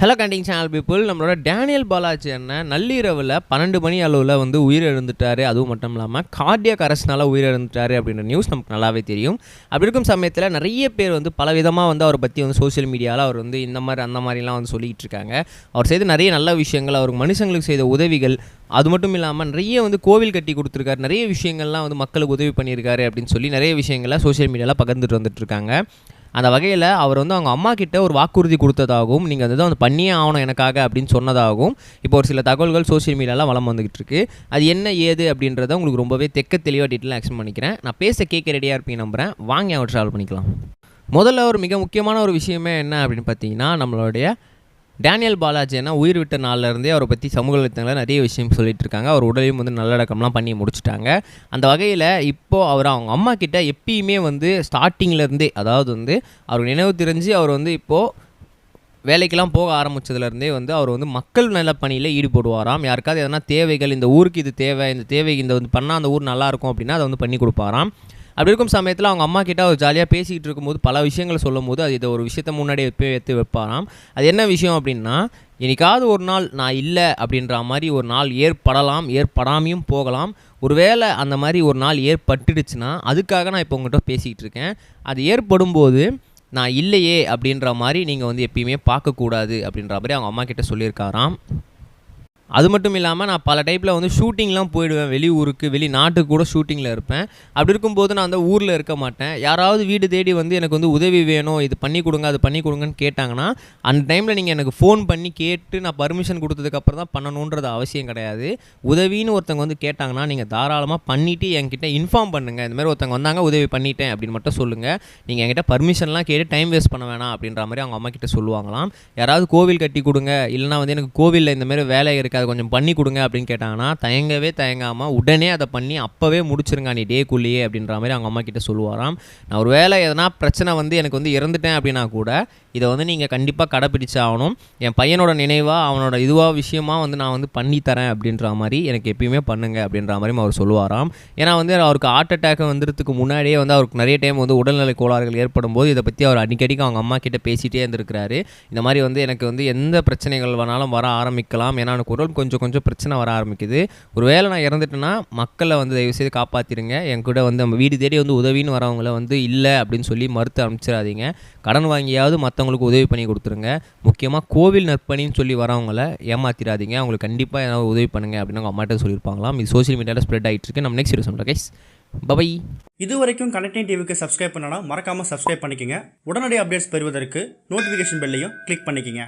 Hello கண்டிங் channel people, நம்மளோட Daniel Balaji அண்ணன் நள்ளிரவில் 12 மணி அளவில் வந்து உயிரிழந்துட்டார். அதுவும் மட்டும் இல்லாமல் கார்டியாக் அரெஸ்ட்னால உயிரிழந்துட்டார் அப்படின்ற நியூஸ் நமக்கு நல்லாவே தெரியும். அப்படி இருக்கும் சமயத்தில் நிறைய பேர் வந்து பலவிதமாக வந்து அவரை பற்றி வந்து சோஷியல் மீடியாவில் அவர் வந்து இந்த மாதிரி அந்த மாதிரிலாம் வந்து சொல்லிகிட்டு இருக்காங்க. அவர் செய்த நிறைய நல்ல விஷயங்கள், அவருக்கு மனுஷங்களுக்கு செய்த உதவிகள், அது மட்டும் இல்லாமல் நிறைய வந்து கோவில் கட்டி கொடுத்துருக்காரு, நிறைய விஷயங்கள்லாம் வந்து மக்களுக்கு உதவி பண்ணியிருக்காரு அப்படின்னு சொல்லி நிறைய விஷயங்களை சோஷியல் மீடியாவில் பகிர்ந்துட்டு வந்துட்டுருக்காங்க. அந்த வகையில் அவர் வந்து அவங்க அம்மா கிட்ட ஒரு வாக்குறுதி கொடுத்ததாகவும், நீங்கள் அதுதான் வந்து பண்ணியே ஆகணும் எனக்காக அப்படின்னு சொன்னதாகவும் இப்போ ஒரு சில தகவல்கள் சோஷியல் மீடியாவில் வளம் வந்துகிட்டு இருக்கு. அது என்ன ஏது அப்படின்றத உங்களுக்கு ரொம்பவே தெளிவாக டீட்டெயிலாக எக்ஸ்பிளைன் பண்ணிக்கிறேன். நான் பேச கேட்க ரெடியாக இருப்பீங்க நம்புகிறேன். வாங்க அவர் ட்ராவல் பண்ணிக்கலாம். முதல்ல ஒரு மிக முக்கியமான ஒரு விஷயமே என்ன அப்படின்னு பார்த்தீங்கன்னா, நம்மளுடைய டேனியல் பாலாஜி என்ன உயிர் விட்ட நாள்லேருந்தே அவரை பற்றி சமூக வலைத்தளங்களில் நிறைய விஷயம் சொல்லிட்டு இருக்காங்க. அவர் உடலையும் வந்து நல்லடக்கம்லாம் பண்ணி முடிச்சுட்டாங்க. அந்த வகையில் இப்போது அவர் அவங்க அம்மா கிட்ட எப்பயுமே வந்து ஸ்டார்டிங்லேருந்தே, அதாவது வந்து அவர் நினைவு தெரிஞ்சு அவர் வந்து இப்போது வேலைக்கெல்லாம் போக ஆரம்பித்ததுலேருந்தே வந்து அவர் வந்து மக்கள் நல பணியில் ஈடுபடுவாராம். யாருக்காவது எதனா தேவைகள், இந்த ஊருக்கு இது தேவை, இந்த தேவை இந்த வந்து பண்ணால் அந்த ஊர் நல்லாயிருக்கும் அப்படின்னா அதை வந்து பண்ணி கொடுப்பாராம். அப்படி இருக்கும் சமயத்தில் அவங்க அம்மா கிட்ட அவர் ஜாலியாக பேசிக்கிட்டு இருக்கும்போது பல விஷயங்களை சொல்லும் போது அது இதை ஒரு விஷயத்த முன்னாடி எடுத்து வைப்பாராம். அது என்ன விஷயம் அப்படின்னா, என்னைக்காவது ஒரு நாள் நான் இல்லை அப்படின்ற மாதிரி ஒரு நாள் ஏற்படலாம், ஏற்படாமையும் போகலாம். ஒருவேளை அந்த மாதிரி ஒரு நாள் ஏற்பட்டுடுச்சுன்னா அதுக்காக நான் இப்போ உங்கள்கிட்ட பேசிக்கிட்டு இருக்கேன். அது ஏற்படும்போது நான் இல்லையே அப்படின்ற மாதிரி நீங்கள் வந்து எப்பயுமே பார்க்கக்கூடாது அப்படின்ற மாதிரி அவங்க அம்மா கிட்ட சொல்லியிருக்காராம். அது மட்டும் இல்லாமல் நான் பல டைப்பில் வந்து ஷூட்டிங்லாம் போயிடுவேன், வெளியூருக்கு வெளிநாட்டுக்கு கூட ஷூட்டிங்கில் இருப்பேன். அப்படி இருக்கும்போது நான் அந்த ஊரில் இருக்க மாட்டேன். யாராவது வீடு தேடி வந்து எனக்கு வந்து உதவி வேணும், இது பண்ணி கொடுங்க அது பண்ணி கொடுங்கன்னு கேட்டாங்கன்னா அந்த டைமில் நீங்கள் எனக்கு ஃபோன் பண்ணி கேட்டு நான் பர்மிஷன் கொடுத்ததுக்கப்புறம் தான் பண்ணணுன்றது அவசியம் கிடையாது. உதவின்னு ஒருத்தவங்க வந்து கேட்டாங்கன்னா நீங்கள் தாராளமாக பண்ணிவிட்டு என்கிட்ட இன்ஃபார்ம் பண்ணுங்கள். இந்தமாதிரி ஒருத்தவங்க வந்தாங்க உதவி பண்ணிட்டேன் அப்படின்னு மட்டும் சொல்லுங்கள். நீங்கள் என்கிட்ட பர்மிஷன்லாம் கேட்டு டைம் வேஸ்ட் பண்ண வேணாம் அப்படின்ற மாதிரி அவங்க அம்மா கிட்ட சொல்லுவாங்களாம். யாராவது கோவில் கட்டி கொடுங்க, இல்லைனா வந்து எனக்கு கோவிலில் இந்தமாதிரி வேலை இருக்குது அதை கொஞ்சம் பண்ணி கொடுங்க அப்படின்னு கேட்டாங்கன்னா தயங்காமல் உடனே அதை பண்ணி அப்போவே முடிச்சிருங்க நீ டேக்குள்ளேயே அப்படின்ற மாதிரி அவங்க அம்மா கிட்ட சொல்லுவாராம். நான் ஒரு வேலை எதனா பிரச்சனை வந்து எனக்கு வந்து இறந்துட்டேன் அப்படின்னா கூட இதை வந்து நீங்கள் கண்டிப்பாக கடைப்பிடிச்சு ஆகணும். என் பையனோட நினைவாக அவனோட விஷயமாக வந்து நான் வந்து பண்ணித்தரேன் அப்படின்ற மாதிரி எனக்கு எப்பயுமே பண்ணுங்க அப்படின்ற மாதிரி அவர் சொல்லுவாராம். ஏன்னா வந்து அவருக்கு ஹார்ட் அட்டாக் வந்துறதுக்கு முன்னாடியே வந்து அவருக்கு நிறைய டைம் வந்து உடல்நிலை கோளாறுகள் ஏற்படும் போது இதை பற்றி அவர் அடிக்கடிக்கு அவங்க அம்மா கிட்ட பேசிகிட்டே இருந்திருக்கிறாரு. இந்த மாதிரி வந்து எனக்கு வந்து எந்த பிரச்சனைகள் வேணாலும் வர ஆரம்பிக்கலாம், ஏன்னா எனக்கு உடல் கொஞ்சம் பிரச்சனை வர ஆரம்பிக்குது. ஒரு வேளை நான் இறந்துட்டேன்னா மக்களை வந்து தயவுசெய்து காப்பாற்றிடுங்க. என் கூட வந்து நம்ம வீடு தேடி வந்து உதவின்னு வரவங்கள வந்து இல்லை அப்படின்னு சொல்லி மறுத்து அனுப்பிச்சிடாதீங்க. கடன் வாங்கியாவது மற்றவங்களுக்கு உதவி பண்ணி கொடுத்துருங்க. முக்கியமாக கோவில் நற்பணின்னு சொல்லி வரவங்கள ஏமாற்றிடாதீங்க. அவங்களுக்கு கண்டிப்பாக ஏதாவது உதவி பண்ணுங்கள் அப்படின்னு அவங்க அம்மாட்ட சொல்லியிருப்பாங்களாம். இது சோஷியல் மீடியாவில் ஸ்ப்ரெட் ஆகிட்டு இருக்கு. நம்ம நெக்ஸ்ட் வீடியோ சொல்கிறேன் கைஸ். பை. இது வரைக்கும் கனெக்டிங் டிவிக்கு சப்ஸ்கிரைப் பண்ணனா மறக்காமல் சப்ஸ்கிரைப் பண்ணிக்கங்க. உடனடி அப்டேட்ஸ் பெறுவதற்கு நோட்டிஃபிகேஷன் பெல்லையும் கிளிக் பண்ணிக்கங்க.